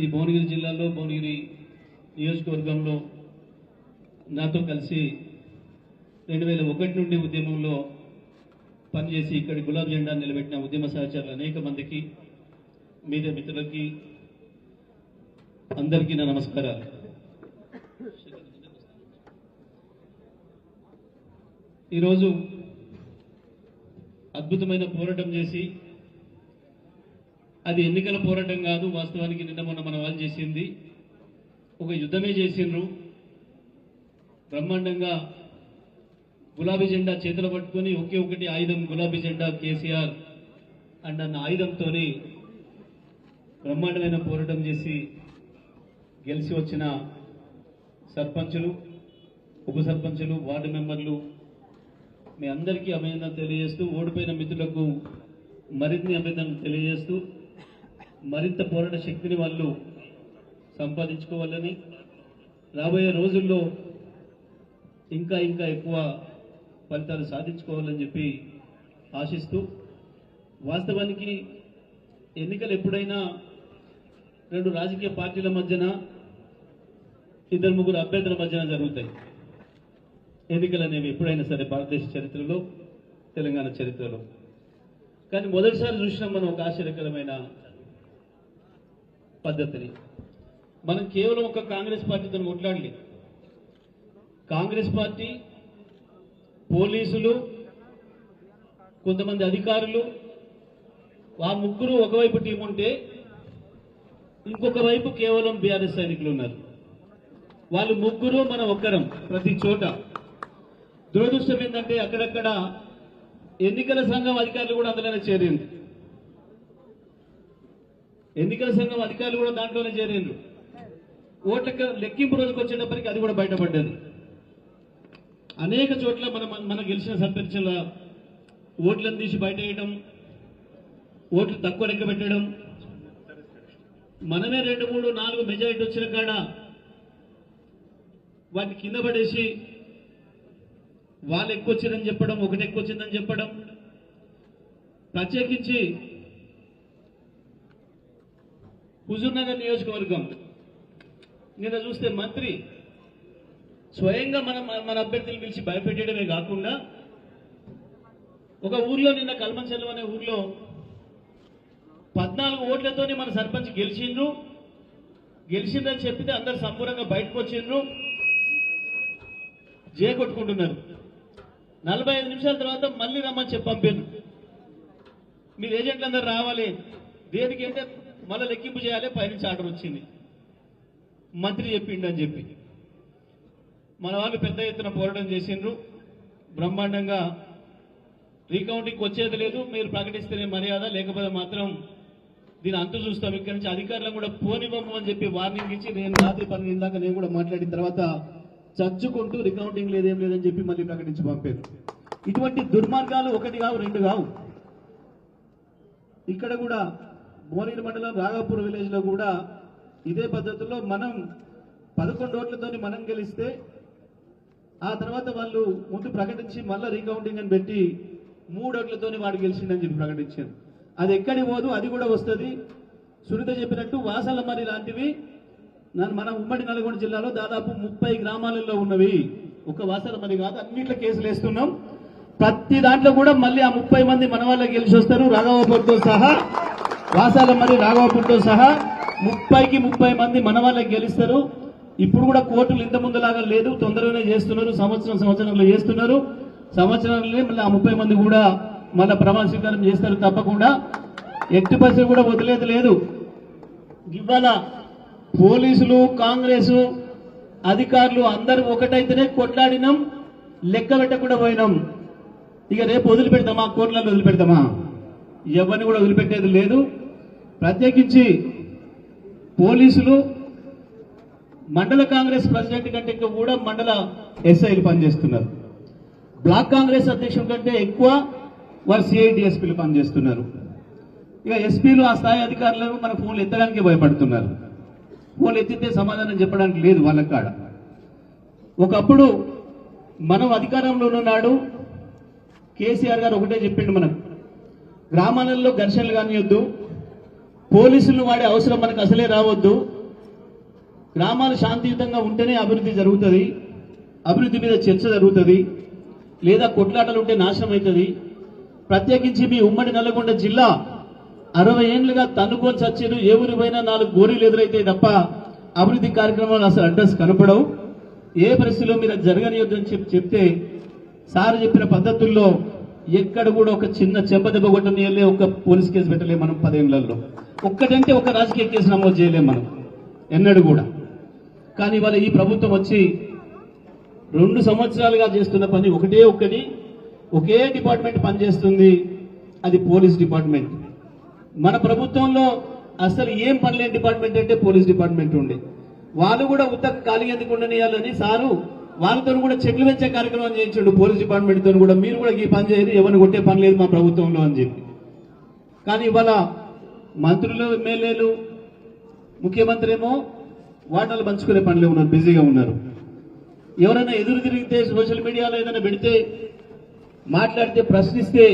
ఈ భువనగిరి జిల్లాలో భువనగిరి నియోజకవర్గంలో నాతో కలిసి 2001 నుండి ఉద్యమంలో పనిచేసి ఇక్కడ గులాబీ జెండా నిలబెట్టిన ఉద్యమ సహచరులు అనేక మందికి మీడియా మిత్రులకి అందరికీ నా నమస్కారాలు. ఈరోజు అద్భుతమైన పోరాటం చేసి, అది ఎన్నికల పోరాటం కాదు, వాస్తవానికి నిన్న మొన్న మన వాళ్ళు చేసింది ఒక యుద్ధమే చేసిండ్రు. బ్రహ్మాండంగా గులాబీ జెండా చేతులు పట్టుకొని ఒకే ఒకటి ఆయుధం గులాబీ జెండా కేసీఆర్ అండ్ అన్న ఆయుధంతో బ్రహ్మాండమైన పోరాటం చేసి గెలిచి వచ్చిన సర్పంచులు, ఉప సర్పంచులు, వార్డు మెంబర్లు మీ అందరికీ అభినందనలు తెలియజేస్తూ, ఓడిపోయిన మిత్రులకు మరిన్ని అభినందనలు తెలియజేస్తూ, మరింత పోరాట శక్తిని వాళ్ళు సంపాదించుకోవాలని, రాబోయే రోజుల్లో ఇంకా ఇంకా ఎక్కువ ఫలితాలు సాధించుకోవాలని చెప్పి ఆశిస్తూ, వాస్తవానికి ఎన్నికలు ఎప్పుడైనా రెండు రాజకీయ పార్టీల మధ్యన, ఇద్దరు ముగ్గురు అభ్యర్థుల మధ్యన జరుగుతాయి. ఎన్నికలు అనేవి ఎప్పుడైనా సరే భారతదేశ చరిత్రలో, తెలంగాణ చరిత్రలో. కానీ మొదటిసారి చూసినాం మనం ఒక ఆశ్చర్యకరమైన పద్ధతిని. మనం కేవలం ఒక కాంగ్రెస్ పార్టీతో కొట్లాడలేదు. కాంగ్రెస్ పార్టీ, పోలీసులు, కొంతమంది అధికారులు, ఆ ముగ్గురు ఒకవైపు టీం ఉంటే ఇంకొక వైపు కేవలం బీఆర్ఎస్ సైనికులు ఉన్నారు. వాళ్ళు ముగ్గురు మనం ఒక్కరం ప్రతి చోట. దురదృష్టం ఏంటంటే అక్కడక్కడ ఎన్నికల సంఘం అధికారులు కూడా అందులోనే చేరింది. ఎన్నికల సంఘం అధికారులు కూడా దాంట్లోనే చేరిండ్రు. ఓట్ల లెక్కింపు రోజుకు వచ్చేటప్పటికి అది కూడా బయటపడ్డది. అనేక చోట్ల మన గెలిచిన సర్పంచుల ఓట్లను తీసి బయట వేయడం, ఓట్లు తక్కువ లెక్క పెట్టడం, మనమే 2, 3, 4 మెజారిటీ వచ్చిన కాడ వాటిని కింద పడేసి వాళ్ళు ఎక్కువ వచ్చిందని చెప్పడం, ఒకటి ఎక్కువ వచ్చిందని చెప్పడం. ప్రత్యేకించి హుజూర్నగర్ నియోజకవర్గం నిన్న చూస్తే మంత్రి స్వయంగా మన అభ్యర్థులు పిలిచి భయపెట్టడమే కాకుండా, ఒక ఊర్లో నిన్న కల్మంచెల్లం అనే ఊర్లో 14 ఓట్లతోనే మన సర్పంచ్ గెలిచిందని చెప్పితే అందరు సంపూర్ణంగా బయటకు వచ్చిండ్రు, కొట్టుకుంటున్నారు. 45 నిమిషాల తర్వాత మళ్ళీ రమ్మని చెప్పి పంపారు. మీరు ఏజెంట్లు అందరు రావాలి, దేనికి అంటే మళ్ళీ లెక్కింపు చేయాలి, పైనుంచి ఆర్డర్ వచ్చింది, మంత్రి చెప్పిండు అని చెప్పి. మన వాళ్ళు పెద్ద ఎత్తున పోరాటం చేసిండ్రు. బ్రహ్మాండంగా రీకౌంటింగ్ వచ్చేది లేదు, మీరు ప్రకటిస్తేనే మర్యాద, లేకపోతే మాత్రం దీని అంతు చూస్తాం, ఇక్కడి నుంచి అధికారులను కూడా పోనివ్వము అని చెప్పి వార్నింగ్ ఇచ్చి, నేను రాత్రి 12 దాకా నేను కూడా మాట్లాడిన తర్వాత చచ్చుకుంటూ రికౌంటింగ్ లేదేం లేదని చెప్పి మళ్ళీ ప్రకటించి పంపారు. ఇటువంటి దుర్మార్గాలు 1 కావు 2 కావు. ఇక్కడ కూడా భువనగిరి మండలం రాఘాపూర్ విలేజ్ లో కూడా ఇదే పద్ధతిలో మనం 11 ఓట్లతో మనం గెలిస్తే, ఆ తర్వాత వాళ్ళు ముందు ప్రకటించి మళ్ళీ రీకౌంటింగ్ అని పెట్టి 3 ఓట్లతో వాడు గెలిచిండని చెప్పి ప్రకటించారు. అది ఎక్కడికి పోదు, అది కూడా వస్తుంది. సునీత చెప్పినట్టు వాసాలమరి లాంటివి మన ఉమ్మడి నల్గొండ జిల్లాలో దాదాపు 30 గ్రామాలలో ఉన్నవి. ఒక వాసాలమరి కాదు, అన్నింటిలో కేసులు వేస్తున్నాం. ప్రతి దాంట్లో కూడా మళ్ళీ ఆ 30 మంది మన వాళ్ళకి గెలిచి వస్తారు. రాఘవాపూర్తో సహా, వాసాలమరి రాఘవాపూర్తో సహా 30కి 30 మంది మన వాళ్ళకి గెలుస్తారు. ఇప్పుడు కూడా కోర్టులు ఇంత ముందులాగా లేదు, తొందరగానే చేస్తున్నారు. సంవత్సరంలో చేస్తున్నారు. సంవత్సరంలో మళ్ళీ ఆ 30 మంది కూడా మళ్ళీ ప్రమాణ స్వీకారం చేస్తారు. తప్పకుండా ఎట్టి పరిస్థితులు కూడా వదిలేదు లేదు. ఇవాళ పోలీసులు, కాంగ్రెసు అధికారులు అందరూ ఒకటైతేనే కొట్లాడినాం, లెక్క పెట్టకుండా పోయినాం. ఇక రేపు వదిలిపెడతామా? కోర్టులలో వదిలిపెడతామా? ఎవరిని కూడా వదిలిపెట్టేది లేదు. ప్రత్యేకించి పోలీసులు మండల కాంగ్రెస్ ప్రెసిడెంట్ కంటే కూడా మండల ఎస్ఐలు పనిచేస్తున్నారు. బ్లాక్ కాంగ్రెస్ అధ్యక్షుల కంటే ఎక్కువ వారు సిఐడిఎస్పీలు పనిచేస్తున్నారు. ఇక ఎస్పీలు, ఆ స్థాయి అధికారులను మన ఫోన్లు ఎత్తడానికి భయపడుతున్నారు. ఫోన్లు ఎత్తితే సమాధానం చెప్పడానికి లేదు వాళ్ళ కాడ. ఒకప్పుడు మనం అధికారంలో ఉన్నాడు కేసీఆర్ గారు ఒకటే చెప్పిండు, మనకు గ్రామాలలో ఘర్షణలు కానియొద్దు, పోలీసులు వాడే అవసరం మనకు అసలే రావద్దు. గ్రామాలు శాంతియుతంగా ఉంటేనే అభివృద్ధి జరుగుతుంది, అభివృద్ధి మీద చర్చ జరుగుతుంది, లేదా కొట్లాటలు ఉంటే నాశనం అవుతుంది. ప్రత్యేకించి మీ ఉమ్మడి నల్లగొండ జిల్లా 60 ఏళ్లుగా తన్నుకొని చచ్చారు. ఏ ఊరి పోయినా 4 గోరీలు ఎదురైతే తప్ప అభివృద్ధి కార్యక్రమాలు అసలు అడ్రస్ కనపడవు. ఏ పరిస్థితిలో మీరు జరగనియొద్దని చెప్తే సార్ చెప్పిన పద్ధతుల్లో ఎక్కడ కూడా ఒక చిన్న చెంపదెబ్బ కొట్టనియలే, ఒక పోలీస్ కేసు పెట్టలేము మనం 10 ఏళ్లలో. ఒక్కటంటే ఒక రాజకీయ కేసు నమోదు చేయలేము మనం ఎన్నడూ కూడా. కానీ ఇవాళ ఈ ప్రభుత్వం వచ్చి 2 సంవత్సరాలుగా చేస్తున్న పని ఒకే డిపార్ట్మెంట్ పనిచేస్తుంది, అది పోలీస్ డిపార్ట్మెంట్. మన ప్రభుత్వంలో అసలు ఏం పనిలేని డిపార్ట్మెంట్ అంటే పోలీస్ డిపార్ట్మెంట్ ఉండే. వాళ్ళు కూడా ఉత్తర ఖాళీ ఎందుకు ఉండనియాలని సారు వాళ్ళతో కూడా చెట్లు పెంచే కార్యక్రమం చేయించండు పోలీస్ డిపార్ట్మెంట్ తో కూడా. మీరు కూడా ఈ పని చేయదు, ఎవరిని కొట్టే పని లేదు మా ప్రభుత్వంలో అని చెప్పి. కానీ ఇవాళ మంత్రులు, ఎమ్మెల్యేలు, ముఖ్యమంత్రి ఏమో వాటాలు పంచుకునే పనిలో ఉన్నారు, బిజీగా ఉన్నారు. ఎవరైనా ఎదురు తిరిగితే సోషల్ మీడియాలో ఏదైనా పెడితే, మాట్లాడితే, ప్రశ్నిస్తే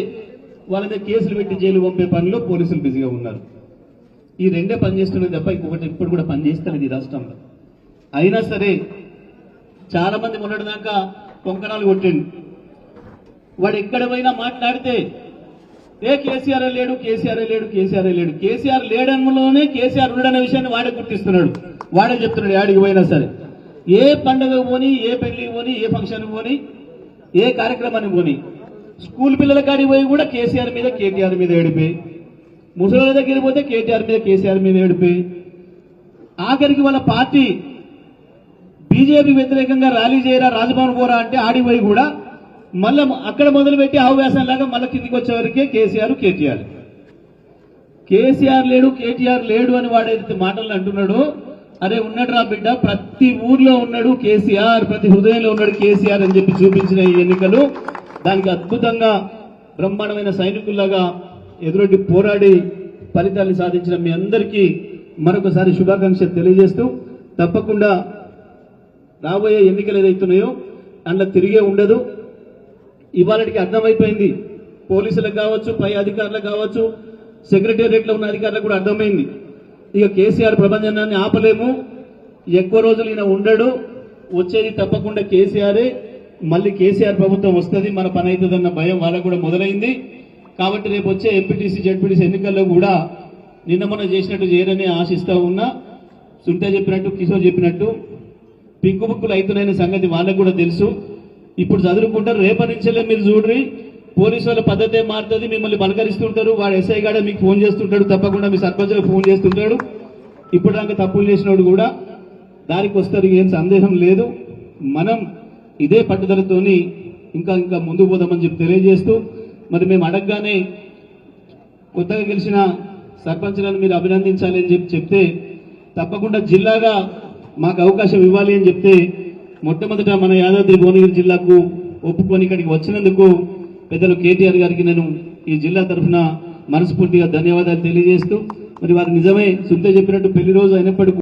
వాళ్ళ మీద కేసులు పెట్టి జైలు పంపే పనిలో పోలీసులు బిజీగా ఉన్నారు. ఈ రెండే పనిచేస్తున్నది తప్ప ఇంకొకటి ఇప్పుడు కూడా పనిచేస్తాను ఈ రాష్ట్రంలో. అయినా సరే చాలా మంది మొన్నటిదాకా కొంకణాలు కొట్టిండు. వాడు ఎక్కడ పోయినా మాట్లాడితే కేసీఆర్ లేడు, కేసీఆర్ లేడు, కేసీఆర్ లేడు. కేసీఆర్ లేడనలోనే కేసీఆర్ ఉండడనే విషయాన్ని వాడే గుర్తిస్తున్నాడు, వాడే చెప్తున్నాడు. యాడికి పోయినా సరే, ఏ పండుగ పోని, ఏ పెళ్లికి పోని, ఏ ఫంక్షన్ పోని, ఏ కార్యక్రమానికి పోని, స్కూల్ పిల్లల కాడికి పోయి కూడా కేసీఆర్ మీద, కేటీఆర్ మీద ఏడిపోయి, ముసలి దగ్గర పోతే కేటీఆర్ మీద, కేసీఆర్ మీద ఏడిపోయి, ఆఖరికి వాళ్ళ పార్టీ బీజేపీ వ్యతిరేకంగా ర్యాలీ చేయరా, రాజభవన్ పోరా అంటే ఆడిపోయి కూడా మళ్ళీ అక్కడ మొదలుపెట్టి ఆవేశం లాగా మళ్ళీ కిందికి వచ్చేవరకే కేసీఆర్, కేటీఆర్. కేసీఆర్ లేడు, కేటీఆర్ లేడు అని వాడేది మాటలు అంటున్నాడు. అరే ఉన్నాడు రా బిడ్డ, ప్రతి ఊర్లో ఉన్నాడు కేసీఆర్, ప్రతి హృదయంలో ఉన్నాడు కేసీఆర్ అని చెప్పి చూపించిన ఈ ఎన్నికలు దానికి అద్భుతంగా బ్రహ్మాండమైన సైనికుల్లాగా ఎదురొడ్డి పోరాడి ఫలితాన్ని సాధించిన మీ అందరికీ మరొకసారి శుభాకాంక్షలు తెలియజేస్తూ, తప్పకుండా రాబోయే ఎన్నికలు ఏదైతున్నాయో అందులో తిరిగే ఉండదు. ఇవాళకి అర్థమైపోయింది, పోలీసులకు కావచ్చు, పై అధికారులకు కావచ్చు, సెక్రటేరియట్లో ఉన్న అధికారులకు కూడా అర్థమైంది. ఇక కేసీఆర్ ప్రభంజనాన్ని ఆపలేము, ఎక్కువ రోజులు ఈయన ఉండడు, వచ్చేది తప్పకుండా కేసీఆరే. మళ్ళీ కేసీఆర్ ప్రభుత్వం వస్తుంది, మన పని అవుతుందన్న భయం వాళ్ళకు కూడా మొదలైంది. కాబట్టి రేపు వచ్చే ఎంపీటీసీ, జడ్పీటీసీ ఎన్నికల్లో కూడా నిన్న మొన్న చేసినట్టు చేయరని ఆశిస్తా ఉన్నా. సుంటే చెప్పినట్టు, కిషోర్ చెప్పినట్టు పింకు బుక్కులు అవుతున్నాయనే సంగతి వాళ్ళకు కూడా తెలుసు. ఇప్పుడు చదువుకుంటారు, రేపటి నుంచే మీరు చూడ్రి, పోలీసు వాళ్ళ పద్ధతే మారుతుంది, మిమ్మల్ని పలకరిస్తుంటారు. వాడు ఎస్ఐ గాడ మీకు ఫోన్ చేస్తుంటాడు, తప్పకుండా మీ సర్పంచ్లకు ఫోన్ చేస్తుంటాడు. ఇప్పుడు దాకా తప్పులు చేసినోడు కూడా దారికి వస్తారు, ఏం సందేహం లేదు. మనం ఇదే పట్టుదలతోని ఇంకా ముందుకు పోదామని చెప్పి తెలియజేస్తూ, మరి మేము అడగగానే కొత్తగా గెలిచిన సర్పంచ్లను మీరు అభినందించాలి అని చెప్తే తప్పకుండా జిల్లాగా మాకు అవకాశం ఇవ్వాలి అని చెప్తే మొట్టమొదట మన యాదాద్రి భువనగిరి జిల్లాకు ఒప్పుకొని ఇక్కడికి వచ్చినందుకు పెద్దలు కేటీఆర్ గారికి నేను ఈ జిల్లా తరఫున మనస్ఫూర్తిగా ధన్యవాదాలు తెలియజేస్తూ, మరి వారు నిజమే సుంతే చెప్పినట్టు పెళ్లి రోజు అయినప్పటికీ